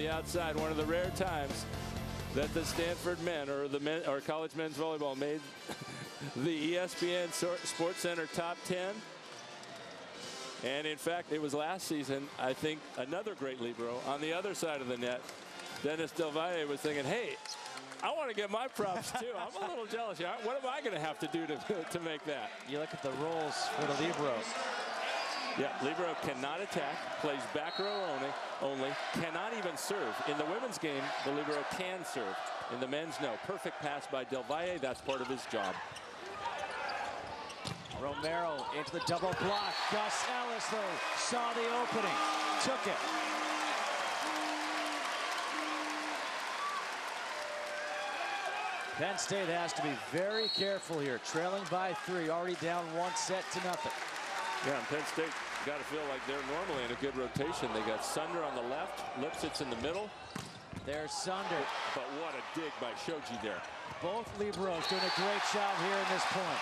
the outside. One of the rare times that the Stanford men or college men's volleyball made the ESPN Sports Center top 10. And in fact, it was last season, I think, another great libero on the other side of the net. Dennis Del Valle was thinking, hey, I want to get my props too. I'm a little jealous here. What am I going to have to do to make that? You look at the roles for the libero. Yeah, libero cannot attack, plays back row only, cannot even serve. In the women's game, the libero can serve. In the men's, no. Perfect pass by Del Valle. That's part of his job. Romero into the double block. Gus Ellis, though, saw the opening, took it. Penn State has to be very careful here. Trailing by 3, already down 1-0. Yeah, and Penn State got to feel like they're normally in a good rotation. They got Sunder on the left, Lipsitz in the middle. There's Sunder. But what a dig by Shoji there. Both liberos doing a great job here in this point.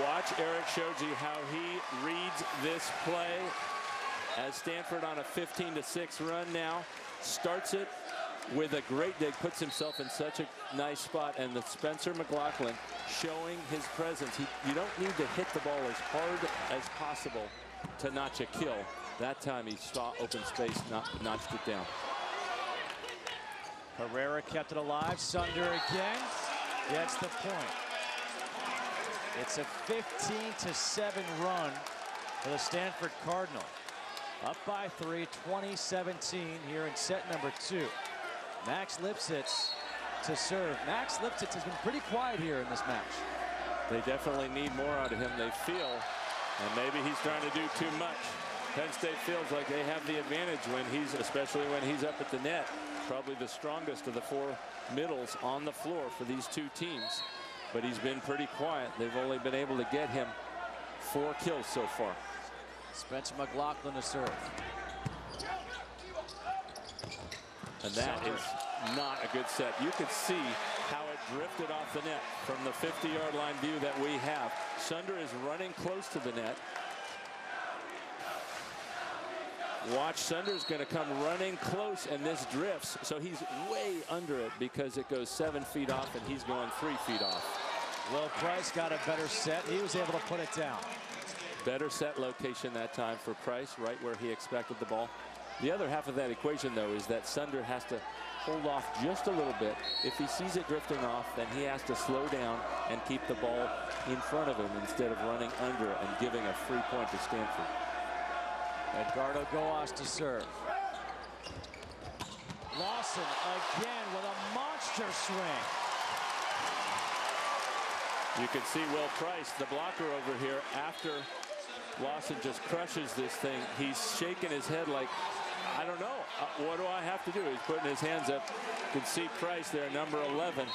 Watch Eric Shoji, how he reads this play as Stanford on a 15-6 run now. Starts it with a great dig, puts himself in such a nice spot, and the Spencer McLaughlin showing his presence. You don't need to hit the ball as hard as possible to notch a kill. That time he saw open space, notched it down. Herrera kept it alive. Sunder again gets the point. It's a 15-7 run for the Stanford Cardinal. Up by 3, 20-17 here in set number 2. Max Lipsitz to serve. Max Lipsitz has been pretty quiet here in this match. They definitely need more out of him, they feel, and maybe he's trying to do too much. Penn State feels like they have the advantage especially when he's up at the net. Probably the strongest of the 4 middles on the floor for these two teams. But he's been pretty quiet. They've only been able to get him 4 kills so far. Spencer McLaughlin to serve. And that is not a good set. You could see how it drifted off the net from the 50-yard line view that we have. Sunder is running close to the net. Watch, Sunder's going to come running close, and this drifts. So he's way under it because it goes 7 feet off, and he's going 3 feet off. Will Price got a better set. He was able to put it down. Better set location that time for Price, right where he expected the ball. The other half of that equation, though, is that Sunder has to hold off just a little bit. If he sees it drifting off, then he has to slow down and keep the ball in front of him instead of running under and giving a free point to Stanford. Edgardo Goas to serve. Lawson again with a monster swing. You can see Will Price, the blocker over here, after Lawson just crushes this thing. He's shaking his head like, I don't know, what do I have to do? He's putting his hands up. You can see Price there, number 11,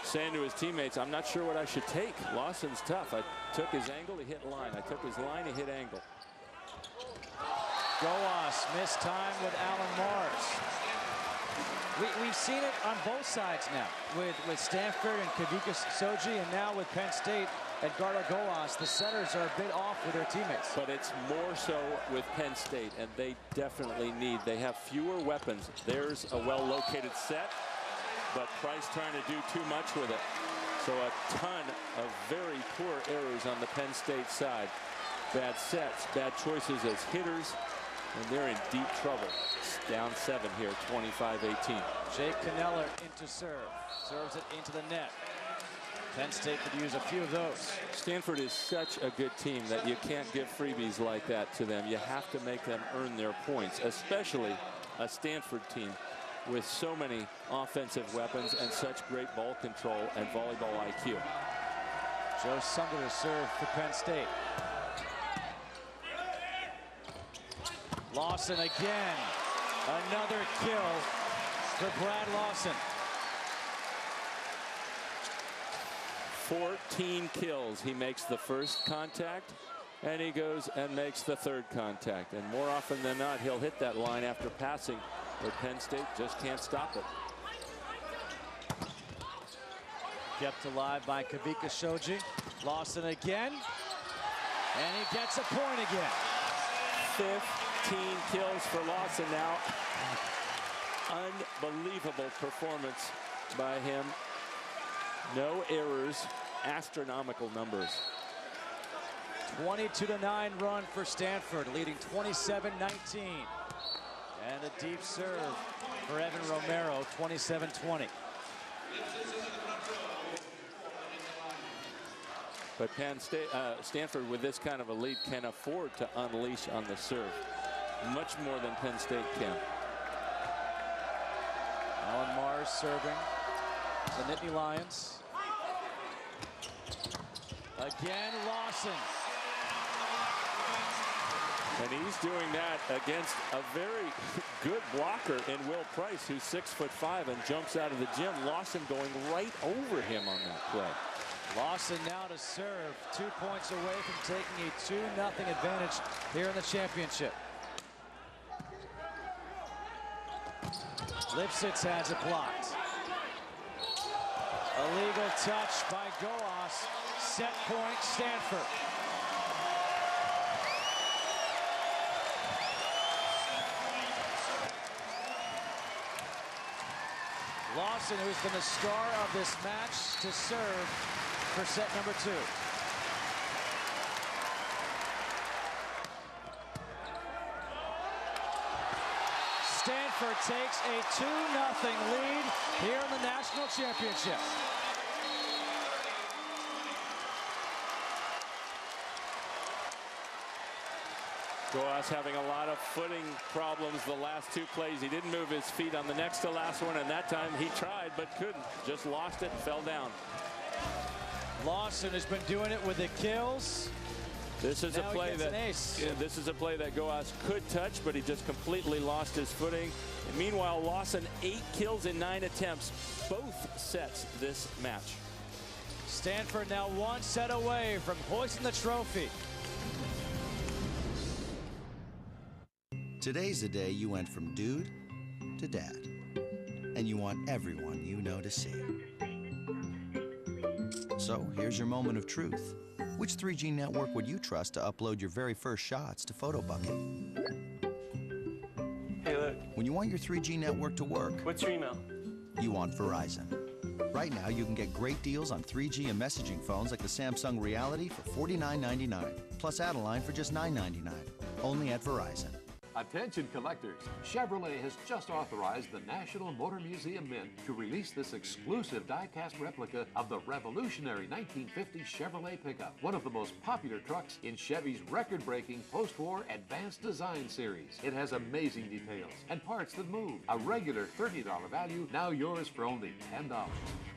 saying to his teammates, I'm not sure what I should take. Lawson's tough. I took his angle, he hit line. I took his line, he hit angle. Goas missed time with Alan Mars. We've seen it on both sides now with Stanford and Kavika Soji, and now with Penn State, Edgardo Goas. The setters are a bit off with their teammates. But it's more so with Penn State, and they definitely they have fewer weapons. There's a well-located set, but Price trying to do too much with it. So a ton of very poor errors on the Penn State side. Bad sets, bad choices as hitters, and they're in deep trouble. It's down 7 here, 25-18. Jake Caneller into serve. Serves it into the net. Penn State could use a few of those. Stanford is such a good team that you can't give freebies like that to them. You have to make them earn their points, especially a Stanford team with so many offensive weapons and such great ball control and volleyball IQ. Joe Sunder to serve for Penn State. Lawson again. Another kill for Brad Lawson. 14 kills. He makes the first contact, and he goes and makes the third contact. And more often than not, he'll hit that line after passing, but Penn State just can't stop it. Kept alive by Kavika Shoji. Lawson again, and he gets a point again. 15 kills for Lawson now. Unbelievable performance by him. No errors, astronomical numbers. 22-9 run for Stanford, leading 27-19. And a deep serve for Evan Romero, 27-20. But Stanford, with this kind of a lead, can afford to unleash on the serve. Much more than Penn State can. Alan Mars serving the Nittany Lions. Again, Lawson. And he's doing that against a very good blocker in Will Price, who's 6'5" and jumps out of the gym. Lawson going right over him on that play. Lawson now to serve, 2 points away from taking a 2-0 advantage here in the championship. Lipsitz has it blocked. Illegal touch by Goas. Set point, Stanford. Lawson, who's been the star of this match, to serve for set number 2. Stanford takes a 2-0 lead here in the national championship. Goas having a lot of footing problems the last 2 plays. He didn't move his feet on the next to last one, and that time he tried but couldn't. Just lost it and fell down. Lawson has been doing it with the kills. This is now a play that this is a play that Goas could touch, but he just completely lost his footing. And meanwhile, Lawson 8 kills in 9 attempts, both sets this match. Stanford now 1 set away from hoisting the trophy. Today's the day you went from dude to dad, and you want everyone you know to see. So here's your moment of truth. Which 3G network would you trust to upload your very first shots to PhotoBucket? Hey, look. When you want your 3G network to work, What's your email? you want Verizon. Right now, you can get great deals on 3G and messaging phones like the Samsung Reality for $49.99, plus add a line for just $9.99, only at Verizon. Attention collectors, Chevrolet has just authorized the National Motor Museum Mint to release this exclusive die-cast replica of the revolutionary 1950 Chevrolet pickup, one of the most popular trucks in Chevy's record-breaking post-war advanced design series. It has amazing details and parts that move. A regular $30 value, now yours for only $10.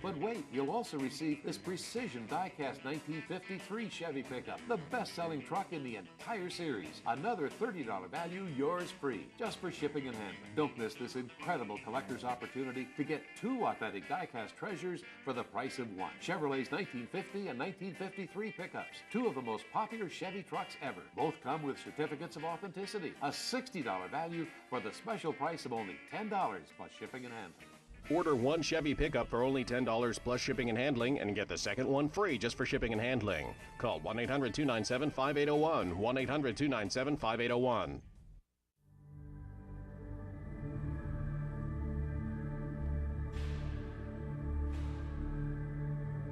But wait, you'll also receive this precision die-cast 1953 Chevy pickup, the best-selling truck in the entire series. Another $30 value, yours free, just for shipping and handling. Don't miss this incredible collector's opportunity to get 2 authentic die-cast treasures for the price of 1. Chevrolet's 1950 and 1953 pickups, 2 of the most popular Chevy trucks ever. Both come with certificates of authenticity. A $60 value for the special price of only $10 plus shipping and handling. Order 1 Chevy pickup for only $10 plus shipping and handling and get the second one free just for shipping and handling. Call 1-800-297-5801, 1-800-297-5801.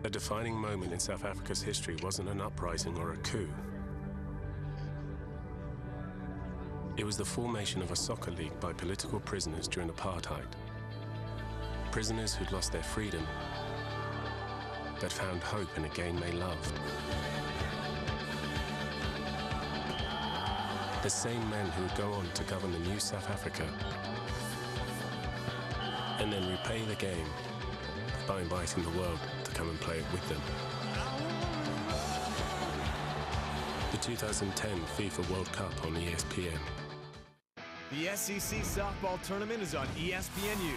A defining moment in South Africa's history wasn't an uprising or a coup. It was the formation of a soccer league by political prisoners during apartheid. Prisoners who'd lost their freedom, but found hope in a game they loved. The same men who would go on to govern the new South Africa and then repay the game by inviting the world to come and play it with them. The 2010 FIFA World Cup on ESPN. The SEC softball tournament is on ESPNU.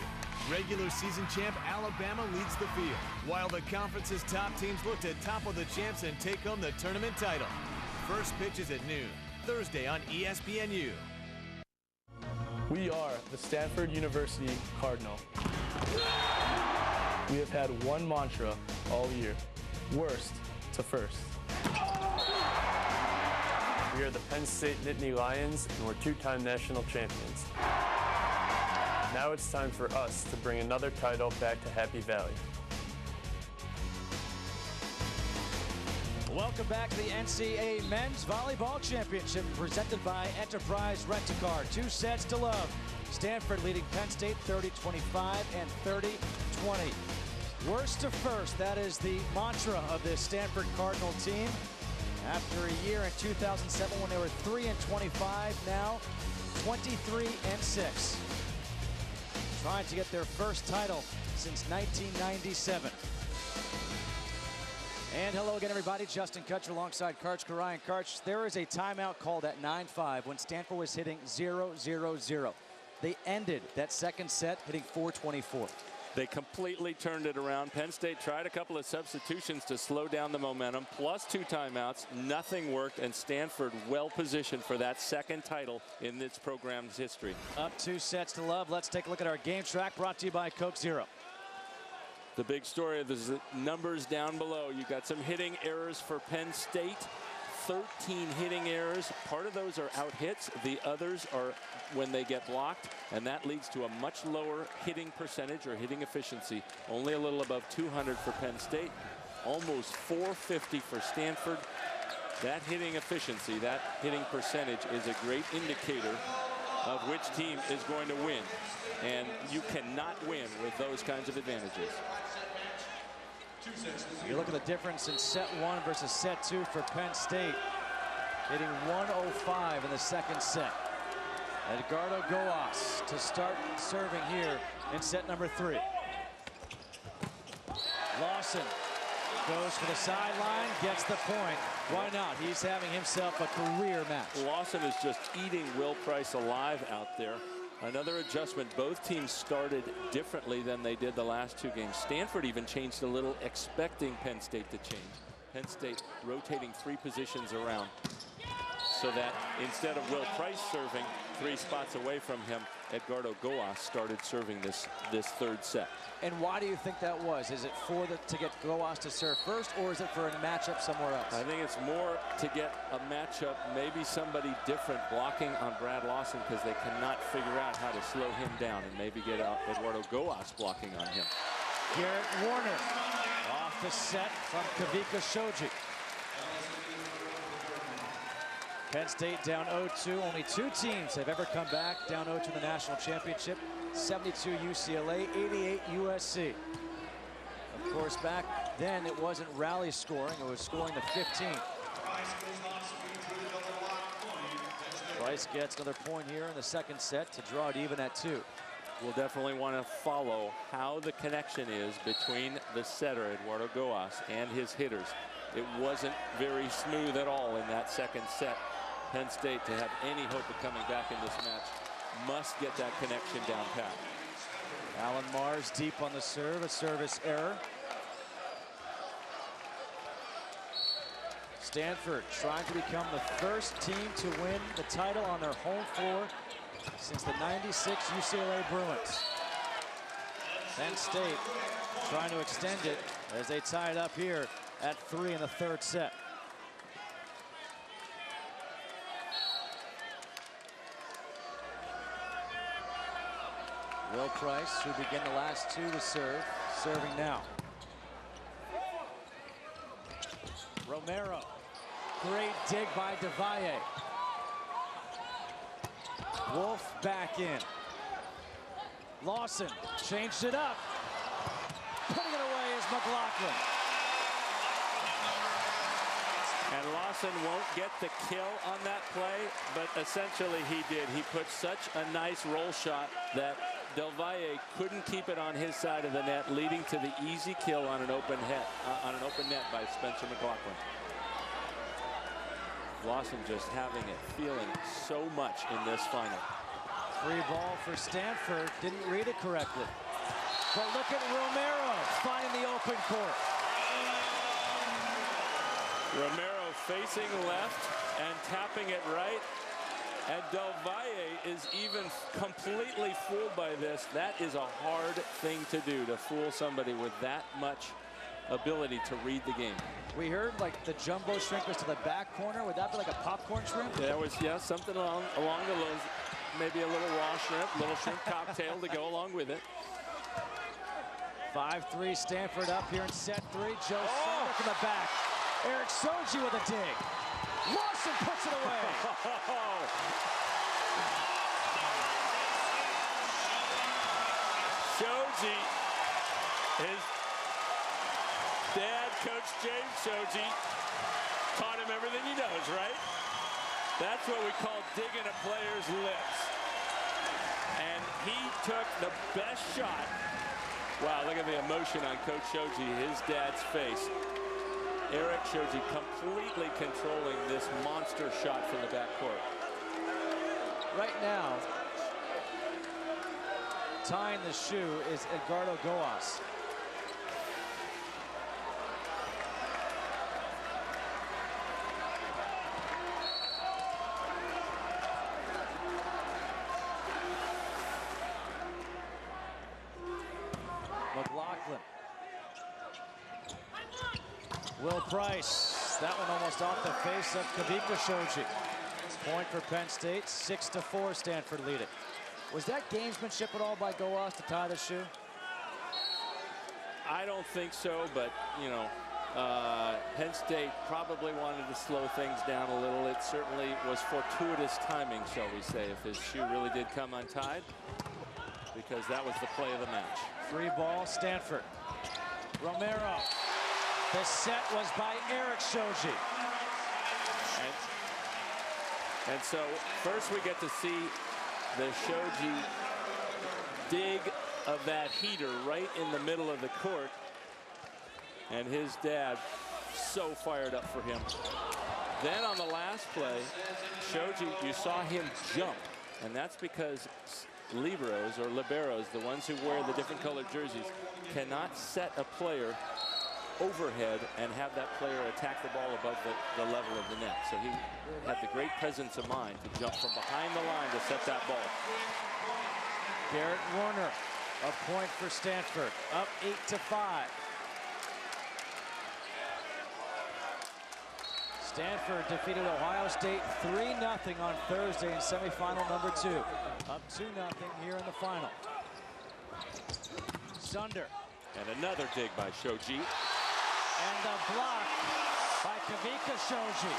Regular season champ Alabama leads the field, while the conference's top teams look to topple the champs and take home the tournament title. First pitch is at noon, Thursday on ESPNU. We are the Stanford University Cardinal. We have had one mantra all year: worst to first. We are the Penn State Nittany Lions, and we're two-time national champions. Now it's time for us to bring another title back to Happy Valley. Welcome back to the NCAA Men's Volleyball Championship presented by Enterprise Rent-A-Car. 2 sets to love. Stanford leading Penn State 30-25 and 30-20. Worst to first, that is the mantra of this Stanford Cardinal team. After a year in 2007 when they were 3-25, now 23-6. Trying to get their first title since 1997. And hello again, everybody. Justin Kutcher alongside Karch Karai. And Karch, there is a timeout called at 9-5 when Stanford was hitting 0-0-0. They ended that second set hitting 424. They completely turned it around. Penn State tried a couple of substitutions to slow down the momentum, plus 2 timeouts. Nothing worked, and Stanford well positioned for that second title in this program's history. Up 2 sets to love. Let's take a look at our game track brought to you by Coke Zero. The big story of the numbers down below. You got some hitting errors for Penn State. 13 hitting errors. Part of those are out hits. The others are when they get blocked, and that leads to a much lower hitting percentage or hitting efficiency. Only a little above 200 for Penn State. Almost 450 for Stanford. That hitting efficiency, that hitting percentage is a great indicator of which team is going to win. And you cannot win with those kinds of advantages. You look at the difference in set 1 versus set 2 for Penn State. Hitting 105 in the second set. Edgardo Goas to start serving here in set number 3. Lawson goes for the sideline, gets the point. Why not? He's having himself a career match. Lawson is just eating Will Price alive out there. Another adjustment. Both teams started differently than they did the last 2 games. Stanford even changed a little, expecting Penn State to change. Penn State rotating 3 positions around so that instead of Will Price serving 3 spots away from him, Edgardo Goas started serving this third set. And why do you think that was? Is it to get Goas to serve first, or is it for a matchup somewhere else? I think it's more to get a matchup, maybe somebody different blocking on Brad Lawson because they cannot figure out how to slow him down, and maybe get Eduardo Goas blocking on him. Garrett Warner off the set from Kavika Shoji. Penn State down 0-2. Only 2 teams have ever come back down 0-2 in the national championship. 72 UCLA, 88 USC. Of course, back then it wasn't rally scoring, it was scoring the 15. Price gets another point here in the second set to draw it even at 2. We'll definitely want to follow how the connection is between the setter, Eduardo Goas, and his hitters. It wasn't very smooth at all in that second set. Penn State, to have any hope of coming back in this match, must get that connection down pat. Alan Mars deep on the serve, a service error. Stanford trying to become the first team to win the title on their home floor since the '96 UCLA Bruins. Penn State trying to extend it as they tie it up here at 3 in the third set. Will Price, who began the last 2 to serve, serving now. Romero, great dig by DeValle. Wolf back in. Lawson changed it up. Putting it away is McLaughlin. And Lawson won't get the kill on that play, but essentially he did. He put such a nice roll shot that Del Valle couldn't keep it on his side of the net, leading to the easy kill on an open net by Spencer McLaughlin. Lawson just having it, feeling so much in this final. Free ball for Stanford, didn't read it correctly. But look at Romero finding the open court. Romero facing left and tapping it right. And Del Valle is even completely fooled by this. That is a hard thing to do, to fool somebody with that much ability to read the game. We heard like the jumbo shrimp was to the back corner. Would that be like a popcorn shrimp? There was, yeah, something along the lines, maybe a little raw shrimp, little shrimp cocktail to go along with it. 5-3 Stanford up here in set 3. Joe Sunder from the back. Eric Shoji with a dig. Lawson puts it away. Shoji, his dad, Coach James Shoji, taught him everything he knows, right? That's what we call digging a player's lips. And he took the best shot. Wow, look at the emotion on Coach Shoji, his dad's face. Eric Shoji completely controlling this monster shot from the backcourt. Right now, tying the shoe is Edgardo Goas. McLaughlin. Will Price. That one almost off the face of Kavika Shoji. Point for Penn State. 6-4 Stanford lead it. Was that gamesmanship at all by Goas to tie the shoe? I don't think so, but, you know, Penn State probably wanted to slow things down a little. It certainly was fortuitous timing, shall we say, if his shoe really did come untied, because that was the play of the match. 3-ball Stanford. Romero. The set was by Eric Shoji. And so first we get to see the Shoji dig of that heater right in the middle of the court. And his dad so fired up for him. Then on the last play, Shoji, you saw him jump. And that's because liberos or liberos, the ones who wear the different colored jerseys, cannot set a player overhead and have that player attack the ball above the level of the net. So he had the great presence of mind to jump from behind the line to set that ball. Garrett Warner, a point for Stanford, up 8-5. Stanford defeated Ohio State 3-0 on Thursday in semifinal number 2. Up 2-0 here in the final. Sunder. And another dig by Shoji. And the block by Kavika Shoji.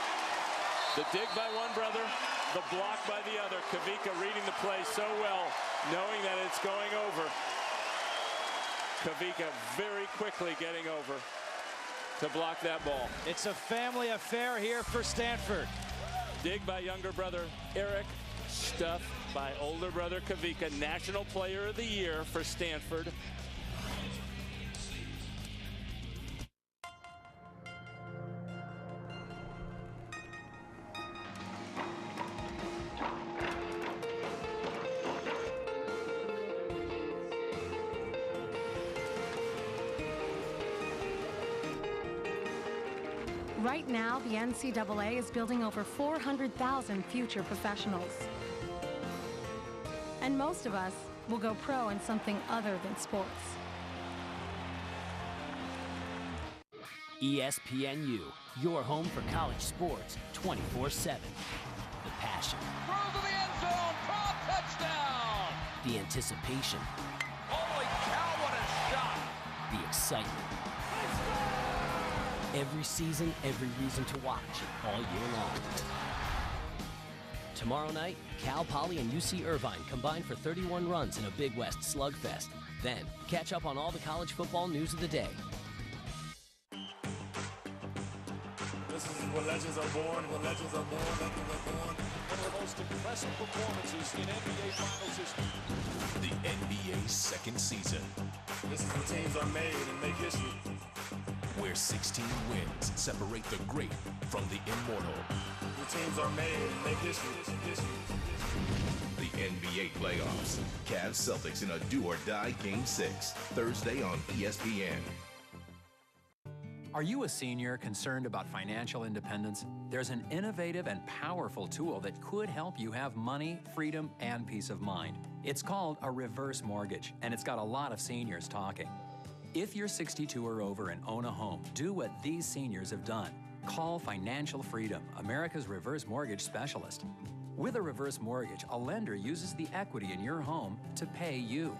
The dig by one brother, the block by the other. Kavika reading the play so well, knowing that it's going over. Kavika very quickly getting over to block that ball. It's a family affair here for Stanford. Dig by younger brother Eric, stuff by older brother Kavika. National Player of the Year for Stanford. Right now, the NCAA is building over 400,000 future professionals. And most of us will go pro in something other than sports. ESPNU, your home for college sports 24/7. The passion. Throws to the end zone, Cobb, touchdown! The anticipation. Holy cow, what a shot! The excitement. Every season, every reason to watch all year long. Tomorrow night, Cal Poly and UC Irvine combine for 31 runs in a Big West slugfest. Then, catch up on all the college football news of the day. This is where legends are born, where legends are born, legends are born. One of the most impressive performances in NBA Finals history. The NBA's second season. This is where teams are made and make history. Where 16 wins separate the great from the immortal. The teams are made and make history. The NBA playoffs. Cavs Celtics in a do-or-die Game 6. Thursday on ESPN. Are you a senior concerned about financial independence? There's an innovative and powerful tool that could help you have money, freedom, and peace of mind. It's called a reverse mortgage, and it's got a lot of seniors talking. If you're 62 or over and own a home, do what these seniors have done. Call Financial Freedom, America's reverse mortgage specialist. With a reverse mortgage, a lender uses the equity in your home to pay you.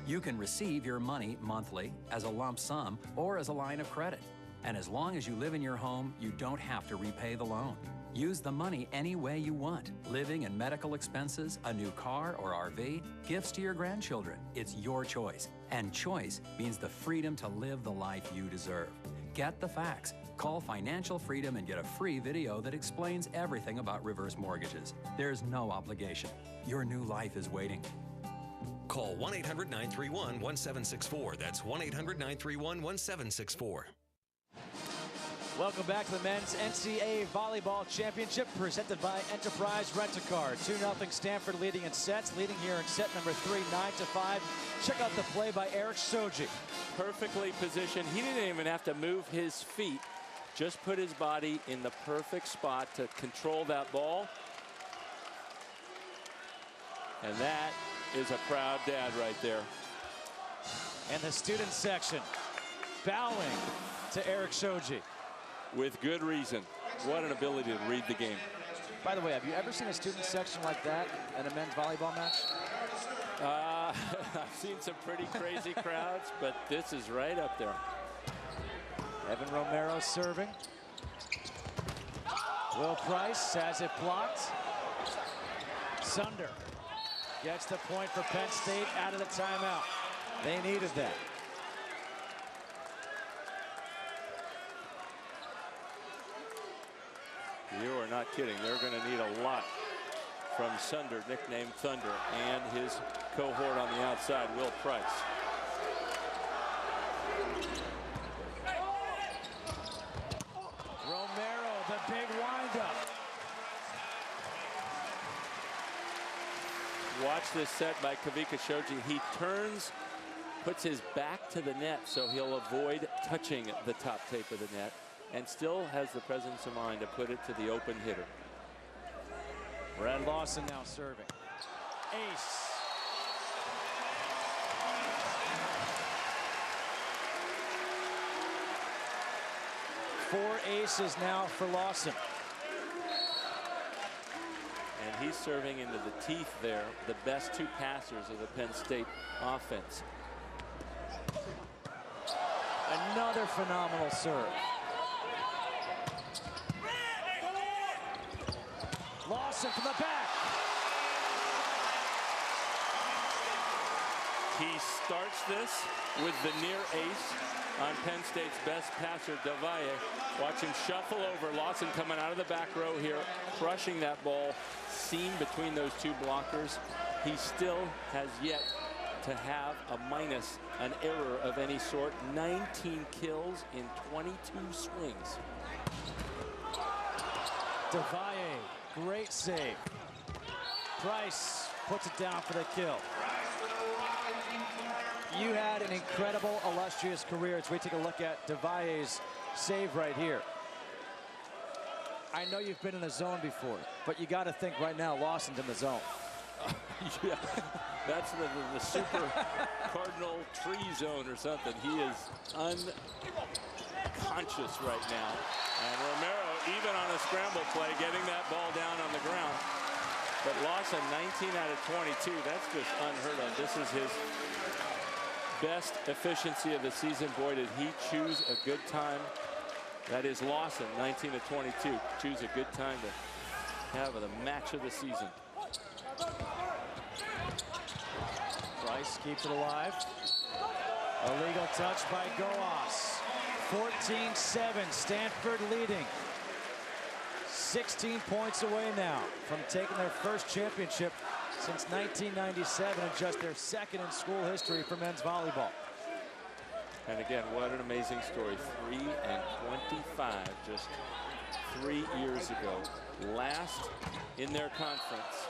You can receive your money monthly, as a lump sum, or as a line of credit. And as long as you live in your home, you don't have to repay the loan. Use the money any way you want. Living and medical expenses, a new car or RV, gifts to your grandchildren. It's your choice. And choice means the freedom to live the life you deserve. Get the facts. Call Financial Freedom and get a free video that explains everything about reverse mortgages. There's no obligation. Your new life is waiting. Call 1-800-931-1764. That's 1-800-931-1764. Welcome back to the men's NCAA Volleyball Championship presented by Enterprise Rent-A-Car. 2-0 Stanford leading in sets, leading here in set number 3, 9-5. Check out the play by Eric Shoji. Perfectly positioned. He didn't even have to move his feet. Just put his body in the perfect spot to control that ball. And that is a proud dad right there. And the student section bowing to Eric Shoji. With good reason. What an ability to read the game. By the way, have you ever seen a student section like that in a men's volleyball match? I've seen some pretty crazy crowds, but this is right up there. Evan Romero serving. Will Price has it blocked. Sunder gets the point for Penn State out of the timeout. They needed that. You are not kidding. They're going to need a lot from Sunder, nicknamed Thunder, and his cohort on the outside, Will Price. Romero, the big windup. Watch this set by Kavika Shoji. He turns, puts his back to the net, so he'll avoid touching the top tape of the net, and still has the presence of mind to put it to the open hitter. Brad Lawson now serving. Ace. Four aces now for Lawson. And he's serving into the teeth there, the best two passers of the Penn State offense. Another phenomenal serve. Lawson from the back. He starts this with the near ace on Penn State's best passer, Devalle. Watch him shuffle over. Lawson coming out of the back row here, crushing that ball, seen between those two blockers. He still has yet to have a minus, an error of any sort. 19 kills in 22 swings. Devalle, great save. Price puts it down for the kill. You had an incredible, illustrious career as we take a look at Devalle's save right here. I know you've been in the zone before, but you got to think right now Lawson's in the zone. Yeah, that's the super Cardinal tree zone or something. He is unconscious right now. And Romero, even on a scramble play, getting that ball down on the ground. But Lawson, 19 out of 22, that's just unheard of. This is his best efficiency of the season. Boy, did he choose a good time. That is Lawson, 19 to 22. Choose a good time to have the match of the season. Price keeps it alive. Illegal touch by Goas. 14-7, Stanford leading. 16 points away now from taking their first championship since 1997 and just their second in school history for men's volleyball. And again, what an amazing story. 3-25 just 3 years ago. Last in their conference.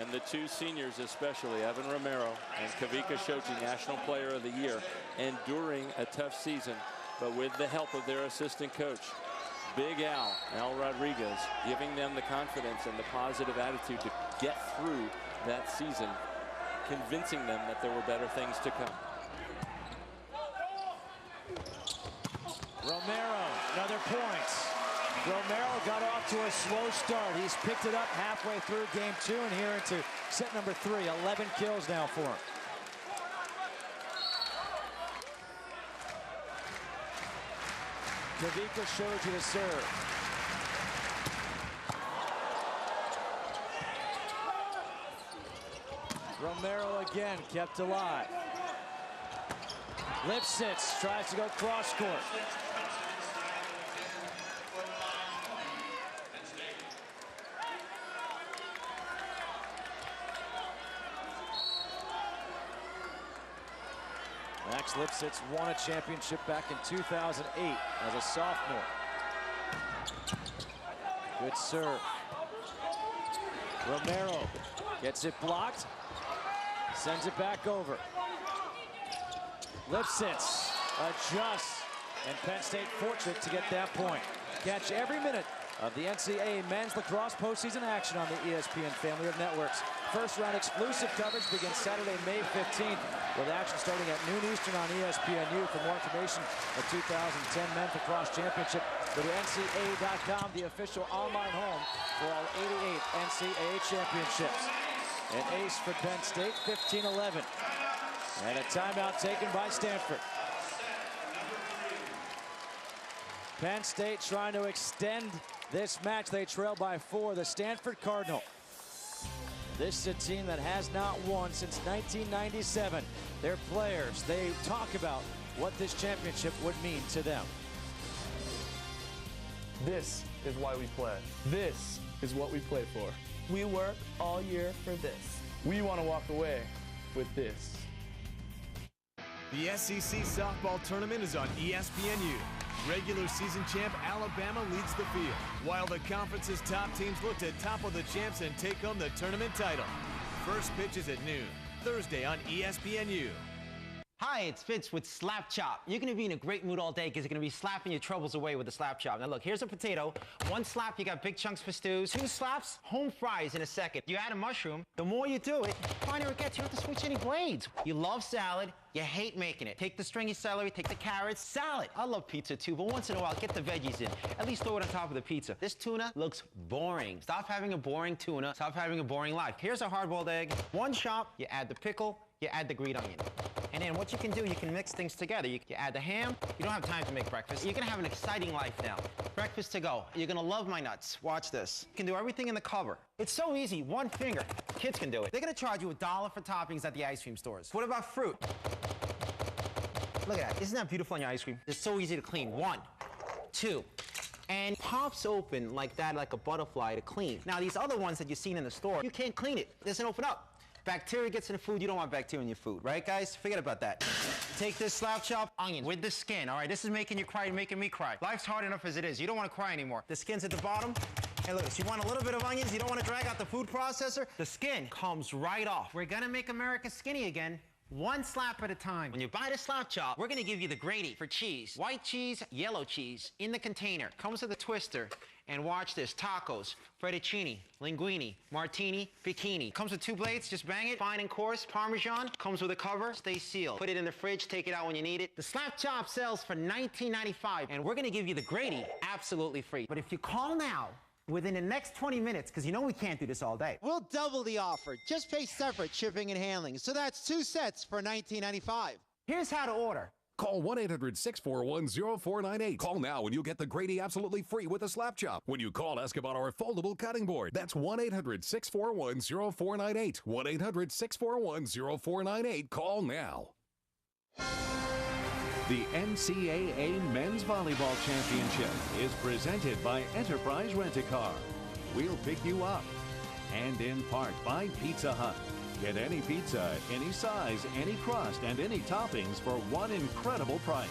And the two seniors, especially Evan Romero and Kavika Shoji, National Player of the Year, enduring a tough season, but with the help of their assistant coach, Big Al Rodriguez, giving them the confidence and the positive attitude to get through that season, convincing them that there were better things to come. Romero, another point. Romero got off to a slow start. He's picked it up halfway through game 2 and here into set number 3. 11 kills now for him. Kavika showed you the serve. Romero again kept alive. Lipsitz tries to go cross court. Max Lipsitz won a championship back in 2008 as a sophomore. Good serve. Romero gets it blocked, sends it back over. Lipsitz adjusts, and Penn State fortunate to get that point. Catch every minute of the NCAA men's lacrosse postseason action on the ESPN family of networks. First round exclusive coverage begins Saturday, May 15th, with action starting at noon Eastern on ESPNU. For more information, the 2010 Men's Lacrosse Championship, go to NCAA.com, the official online home for all 88 NCAA championships. An ace for Penn State, 15-11. And a timeout taken by Stanford. Penn State trying to extend this match. They trail by 4, the Stanford Cardinal. This is a team that has not won since 1997. Their players, they talk about what this championship would mean to them. This is why we play. This is what we play for. We work all year for this. We want to walk away with this. The SEC softball tournament is on ESPNU. Regular season champ Alabama leads the field, while the conference's top teams look to topple the champs and take home the tournament title. First pitch is at noon, Thursday on ESPNU. Hi, it's Fitz with Slap Chop. You're going to be in a great mood all day because you're going to be slapping your troubles away with the Slap Chop. Now look, here's a potato. 1 slap, you got big chunks for stews. 2 slaps, home fries in a second. You add a mushroom, the more you do it, the finer it gets. You don't have to switch any blades. You love salad, you hate making it. Take the stringy celery, take the carrots, salad. I love pizza too, but once in a while, get the veggies in. At least throw it on top of the pizza. This tuna looks boring. Stop having a boring tuna. Stop having a boring life. Here's a hard-boiled egg. 1 chop, you add the pickle, you add the green onion. And then what you can do, you can mix things together. You add the ham. You don't have time to make breakfast. You're going to have an exciting life now. Breakfast to go. You're going to love my nuts. Watch this. You can do everything in the cover. It's so easy. 1 finger. Kids can do it. They're going to charge you $1 for toppings at the ice cream stores. What about fruit? Look at that. Isn't that beautiful on your ice cream? It's so easy to clean. 1, 2. And pops open like that, like a butterfly to clean. Now, these other ones that you've seen in the store, you can't clean it. It doesn't open up. Bacteria gets in the food. You don't want bacteria in your food, right, guys? Forget about that. Take this Slap Chop onion with the skin. All right, this is making you cry. You're making me cry. Life's hard enough as it is. You don't want to cry anymore. The skin's at the bottom. Hey, look, so you want a little bit of onions. You don't want to drag out the food processor. The skin comes right off. We're going to make America skinny again. 1 slap at a time. When you buy the Slap Chop, we're going to give you the grady for cheese. White cheese, yellow cheese in the container. Comes with a twister. And watch this, tacos, fettuccine, linguine, martini, bikini. Comes with 2 blades, just bang it. Fine and coarse, Parmesan. Comes with a cover, stay sealed. Put it in the fridge, take it out when you need it. The Slap Chop sells for $19.95, and we're gonna give you the grady absolutely free. But if you call now, within the next 20 minutes, because you know we can't do this all day. We'll double the offer. Just pay separate shipping and handling. So that's 2 sets for $19.95. Here's how to order. Call 1-800-641-0498. Call now and you'll get the Grady absolutely free with a Slap Chop. When you call, ask about our foldable cutting board. That's 1-800-641-0498. 1-800-641-0498. Call now. The NCAA Men's Volleyball Championship is presented by Enterprise Rent-A-Car. We'll pick you up. And in part by Pizza Hut. Get any pizza, any size, any crust, and any toppings for one incredible price.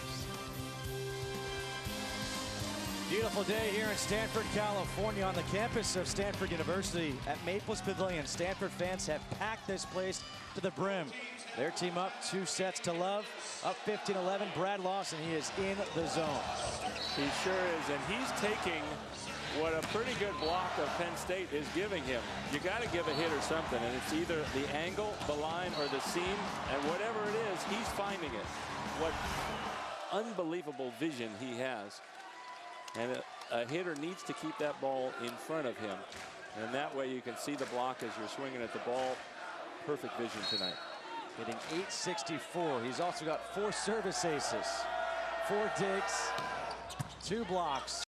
Beautiful day here in Stanford, California, on the campus of Stanford University at Maples Pavilion. Stanford fans have packed this place to the brim. Their team up 2 sets to love, up 15-11. Brad Lawson, he is in the zone. He sure is, and he's taking what a pretty good block of Penn State is giving him. You got to give a hit or something, and it's either the angle, the line, or the seam, and whatever it is, he's finding it. unbelievable vision he has. And a hitter needs to keep that ball in front of him. And that way you can see the block as you're swinging at the ball. Perfect vision tonight. Hitting .864. He's also got 4 service aces, 4 digs, 2 blocks.